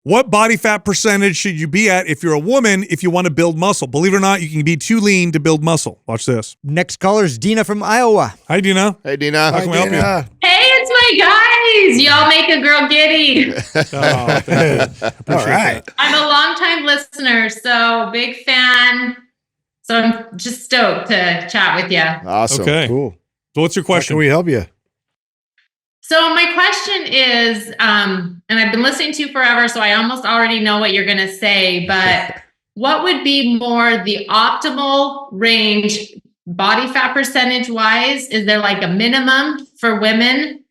What body fat percentage should you be at if you're a woman if you want to build muscle? Believe it or not, you can be too lean to build muscle. Watch this. Next caller is Dina from Iowa. Hi, Dina. Hey, Dina. How can we help you? Hey, it's my guys. Y'all make a girl giddy. Oh, thank you. Appreciate that. I'm a longtime listener, so big fan. So I'm just stoked to chat with you. Awesome. Okay. Cool. So what's your How question? can we help you? So my question is, and I've been listening to you forever, so I almost already know what you're going to say, but what would be more the optimal range body fat percentage wise? Is there like a minimum for women?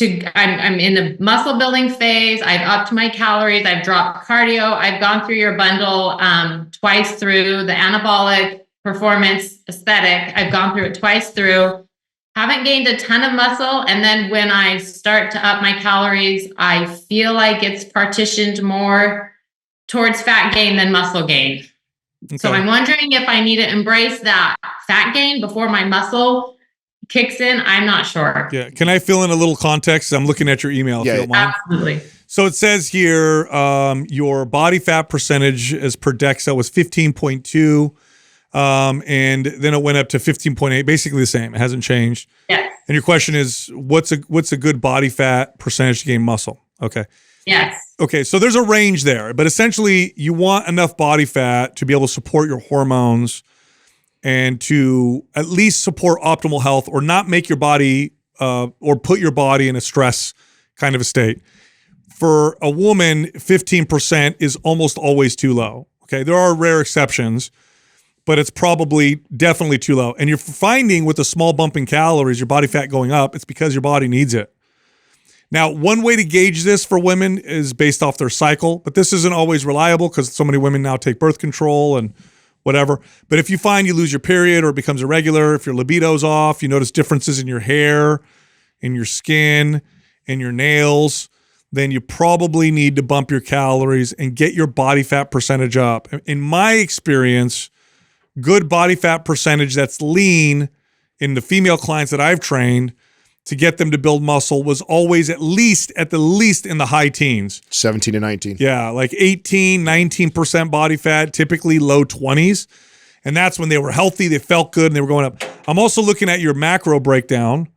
I'm in the muscle building phase. I've upped my calories. I've dropped cardio. I've gone through your bundle twice through the anabolic performance aesthetic. I've gone through it twice through. Haven't gained a ton of muscle. And then when I start to up my calories, I feel like it's partitioned more towards fat gain than muscle gain. Okay. So I'm wondering if I need to embrace that fat gain before my muscle kicks in. I'm not sure. Yeah. Can I fill in a little context? I'm looking at your email, if you don't mind. Absolutely. So it says here, your body fat percentage as per DEXA was 15.2. And then it went up to 15.8, basically the same. It hasn't changed. Yes. And your question is, what's a good body fat percentage to gain muscle? Okay. Yes. Okay. So there's a range there, but essentially you want enough body fat to be able to support your hormones and to at least support optimal health or not make your body, or put your body in a stress kind of a state. For a woman, 15% is almost always too low. Okay. There are rare exceptions, but it's probably definitely too low. And you're finding with a small bump in calories, your body fat going up, it's because your body needs it. Now, one way to gauge this for women is based off their cycle, but this isn't always reliable because so many women now take birth control and whatever. But if you find you lose your period or it becomes irregular, if your libido's off, you notice differences in your hair, in your skin, in your nails, then you probably need to bump your calories and get your body fat percentage up. In my experience, good body fat percentage that's lean in the female clients that I've trained to get them to build muscle was always at the least in the high teens. 17 to 19. Yeah, like 18, 19% body fat, typically low 20s. And that's when they were healthy, they felt good, and they were going up. I'm also looking at your macro breakdown,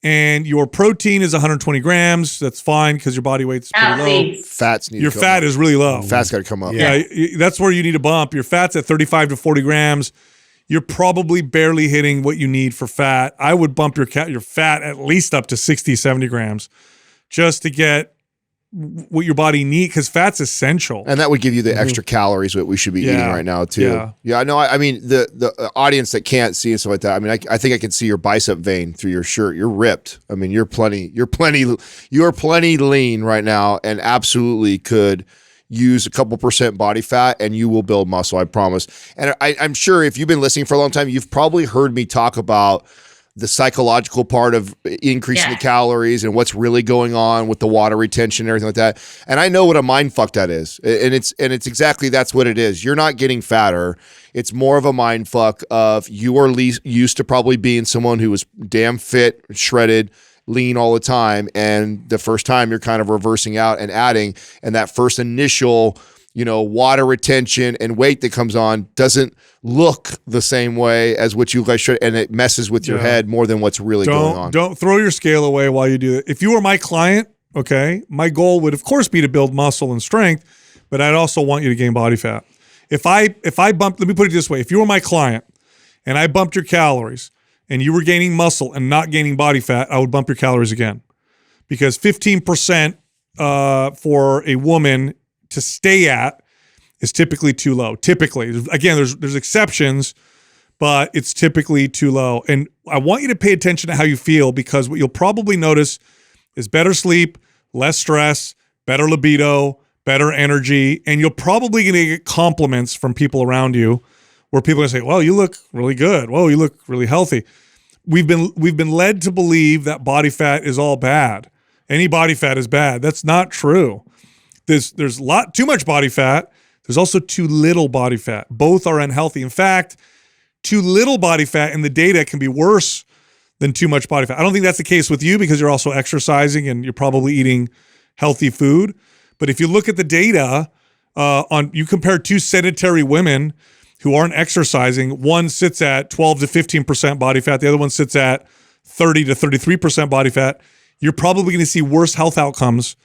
and your protein is 120 grams. That's fine because your body weight's pretty low. Fats need Your to come fat up. is really low. Fat's got to come up. Yeah, that's where you need to bump. Your fat's at 35 to 40 grams. You're probably barely hitting what you need for fat. I would bump your fat at least up to 60, 70 grams just to get what your body needs, because fat's essential. And that would give you the extra calories that we should be eating right now too. Yeah. No, I mean, the audience that can't see and stuff like that. I mean, I think I can see your bicep vein through your shirt. You're ripped. I mean, you're plenty lean right now, and absolutely could use a couple % body fat and you will build muscle, I promise. And I'm sure if you've been listening for a long time, you've probably heard me talk about the psychological part of increasing the calories and what's really going on with the water retention and everything like that. And I know what a mind fuck that is. And it's exactly, that's what it is. You're not getting fatter. It's more of a mind fuck of you are used to probably being someone who was damn fit, shredded, lean all the time, and the first time you're kind of reversing out and adding, and that first initial, water retention and weight that comes on doesn't look the same way as what you guys should, and it messes with your head more than what's really going on. Don't throw your scale away while you do it. If you were my client, okay, my goal would of course be to build muscle and strength, but I'd also want you to gain body fat. If I bumped, let me put it this way, if you were my client and I bumped your calories and you were gaining muscle and not gaining body fat, I would bump your calories again. Because 15% for a woman to stay at is typically too low. Typically. Again, there's exceptions, but it's typically too low. And I want you to pay attention to how you feel, because what you'll probably notice is better sleep, less stress, better libido, better energy, and you're probably going to get compliments from people around you where people are going to say, well, you look really good. Whoa, you look really healthy. We've been led to believe that body fat is all bad. Any body fat is bad. That's not true. There's too much body fat. There's also too little body fat. Both are unhealthy. In fact, too little body fat in the data can be worse than too much body fat. I don't think that's the case with you because you're also exercising and you're probably eating healthy food. But if you look at the data you compare two sedentary women who aren't exercising, one sits at 12 to 15% body fat, the other one sits at 30 to 33% body fat, you're probably going to see worse health outcomes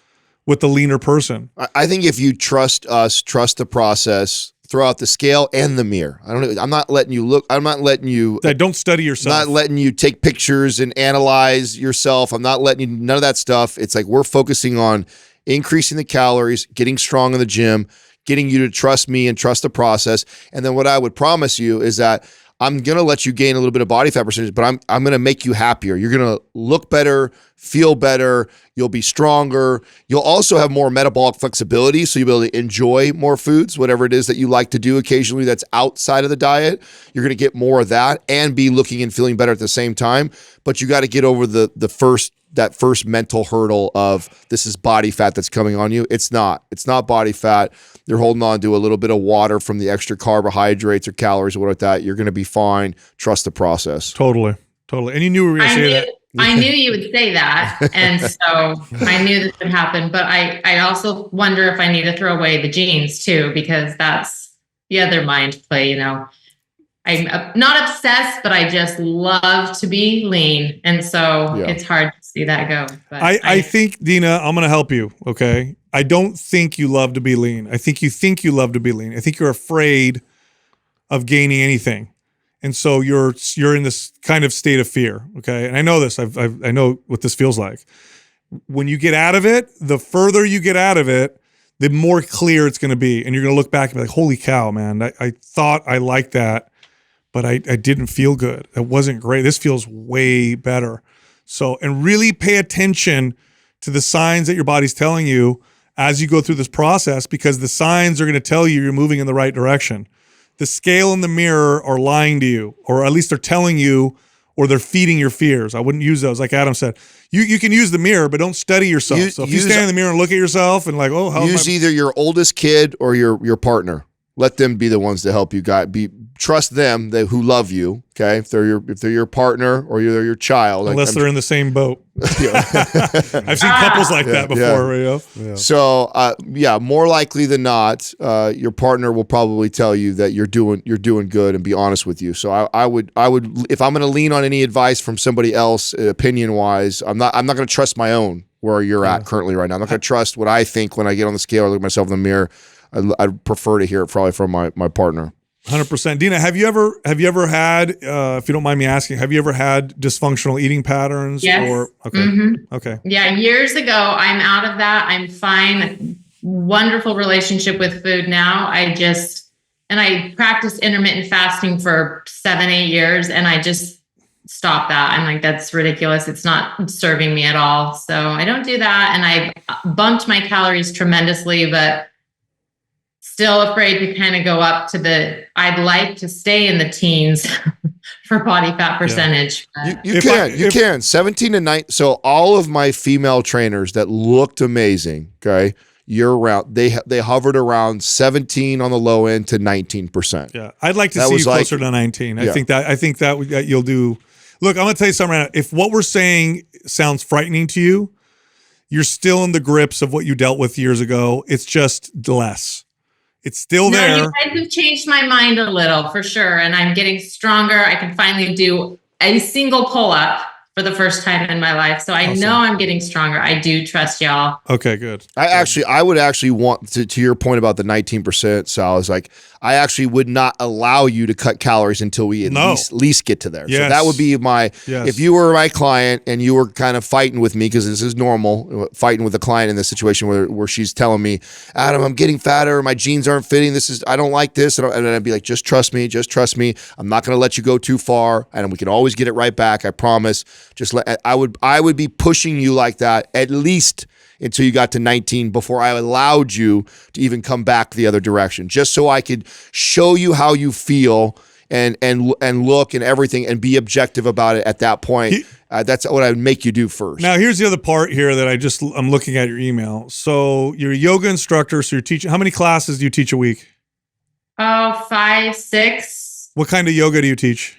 with the leaner person. I think if you trust us, trust the process, throw out the scale and the mirror. I'm not letting you look. I'm not letting you. Don't study yourself. I'm not letting you take pictures and analyze yourself. I'm not letting you, none of that stuff. It's like we're focusing on increasing the calories, getting strong in the gym, getting you to trust me and trust the process. And then what I would promise you is that I'm going to let you gain a little bit of body fat percentage, but I'm going to make you happier. You're going to look better, feel better. You'll be stronger. You'll also have more metabolic flexibility, so you'll be able to enjoy more foods, whatever it is that you like to do occasionally that's outside of the diet. You're going to get more of that and be looking and feeling better at the same time. But you got to get over that first mental hurdle of this is body fat that's coming on you. It's not body fat. You're holding on to a little bit of water from the extra carbohydrates or calories or whatever like that. You're going to be fine. Trust the process. Totally. And you knew we were going to say that. I knew you would say that. And so I knew this would happen. But I also wonder if I need to throw away the jeans too, because that's the other mind play, I'm not obsessed, but I just love to be lean. And so it's hard to see that go. But I think, Dina, I'm going to help you, okay? I don't think you love to be lean. I think you love to be lean. I think you're afraid of gaining anything. And so you're in this kind of state of fear, okay? And I know this. I know what this feels like. When you get out of it, the further you get out of it, the more clear it's going to be. And you're going to look back and be like, holy cow, man, I thought I liked that, but I didn't feel good. That wasn't great. This feels way better. So, and really pay attention to the signs that your body's telling you as you go through this process, because the signs are going to tell you you're moving in the right direction. The scale and the mirror are lying to you, or at least they're telling you, or they're feeding your fears. I wouldn't use those. Like Adam said, you can use the mirror, but don't study yourself. So if you stand in the mirror and look at yourself and like, use either your oldest kid or your partner. Let them be the ones to help you trust them who love you. Okay. If they're your partner or they're your child. Unless they're in the same boat. I've seen couples like that before. Yeah. So more likely than not, your partner will probably tell you that you're doing good and be honest with you. So I would, if I'm going to lean on any advice from somebody else, opinion wise, I'm not going to trust my own where you're at currently right now. I'm not going to trust what I think when I get on the scale or look at myself in the mirror. I'd prefer to hear it probably from my partner. 100%. Dina, have you ever had, if you don't mind me asking, have you ever had dysfunctional eating patterns? Yes. Okay. Mm-hmm. Okay. Yeah. Years ago, I'm out of that. I'm fine. Wonderful relationship with food now. I practiced intermittent fasting for 7-8 years, and I just stopped that. I'm like, that's ridiculous. It's not serving me at all. So I don't do that. And I've bumped my calories tremendously, but still afraid to kind of go up to I'd like to stay in the teens for body fat percentage. Yeah. You can 17 to 9. So all of my female trainers that looked amazing, okay, year round, they hovered around 17 on the low end to 19%. Yeah. I'd like to see you closer to 19. I think that you'll do. Look, I'm going to tell you something right now. If what we're saying sounds frightening to you, you're still in the grips of what you dealt with years ago. It's just less. It's still there. You guys have changed my mind a little, for sure. And I'm getting stronger. I can finally do a single pull-up for the first time in my life. So I know I'm getting stronger. I do trust y'all. Okay, good. I would actually want to your point about the 19%, Sal, is like, I actually would not allow you to cut calories until we at least get to there. Yes. So that would be if you were my client and you were kind of fighting with me, because this is normal, fighting with a client in this situation where she's telling me, Adam, I'm getting fatter, my jeans aren't fitting, I don't like this. And then I'd be like, just trust me. I'm not going to let you go too far, and we can always get it right back. I promise. I would be pushing you like that at least until you got to 19 before I allowed you to even come back the other direction, just so I could show you how you feel and look and everything and be objective about it at that point. That's what I would make you do first. Now, here's the other part here that I'm looking at your email. So you're a yoga instructor, so you're teaching. How many classes do you teach a week? 5, 6. What kind of yoga do you teach?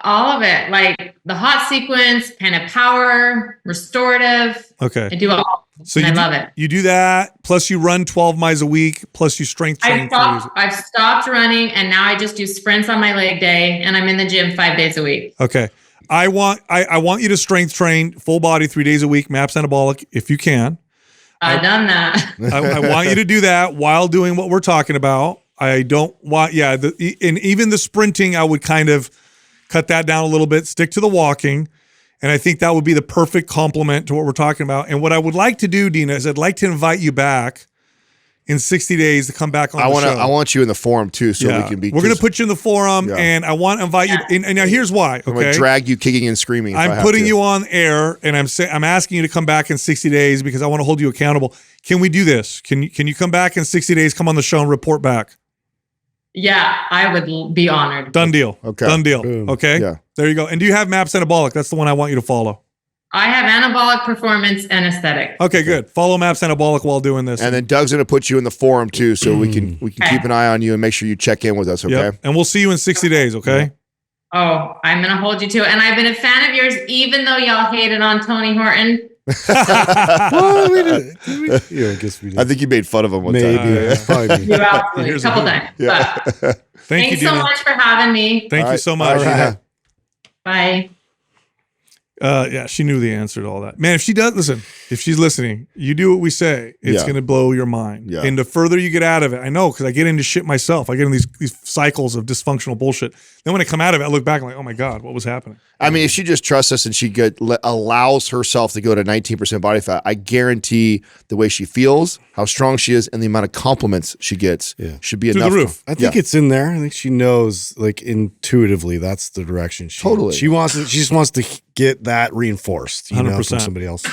All of it, like the hot sequence, kind of power, restorative. Okay. I do all. So and I love it. You do that, plus you run 12 miles a week, plus you strength train. I've stopped running, and now I just do sprints on my leg day, and I'm in the gym 5 days a week. Okay. I want you to strength train full body 3 days a week, MAPS anabolic, if you can. I've done that. I want you to do that while doing what we're talking about. I don't want, and even the sprinting, I would kind of cut that down a little bit, stick to the walking. And I think that would be the perfect complement to what we're talking about. And what I would like to do, Dina, is I'd like to invite you back in 60 days to come back on the show. I want you in the forum too, so we can be. We're going to put you in the forum, and I want to invite you. And now here's why. Okay, I'm going to drag you kicking and screaming. I'm putting you on air, and I'm asking you to come back in 60 days because I want to hold you accountable. Can we do this? Can you come back in 60 days? Come on the show and report back. Yeah, I would be honored. Done deal. Okay. Done deal. Boom. Okay. Yeah. There you go. And do you have MAPS anabolic? That's the one I want you to follow. I have anabolic performance and aesthetic. Okay, good. Follow MAPS anabolic while doing this. And then Doug's going to put you in the forum too, so we can keep an eye on you and make sure you check in with us. Okay. Yep. And we'll see you in 60 days. Okay. Oh, I'm going to hold you to it. And I've been a fan of yours, even though y'all hated on Tony Horton. Well, we did. I guess we did. I think you made fun of him one Maybe. time. Probably me. You absolutely, a couple times. Yeah. But Thank thanks you, so Dina. much for having me. Thank you so much. All right. Bye. Yeah, she knew the answer to all that. Man, if she's listening, you do what we say, it's Yeah. going to blow your mind. Yeah. And the further you get out of it, I know, because I get into shit myself. I get in these cycles of dysfunctional bullshit. Then when I come out of it, I look back and I'm like, oh my God, what was happening? I mean, if she just trusts us and she allows herself to go to 19% body fat, I guarantee the way she feels, how strong she is, and the amount of compliments she gets should be Through enough. the roof. I think it's in there. I think she knows, like, intuitively, that's the direction she Totally. She just wants to get that reinforced, 100%. from somebody else.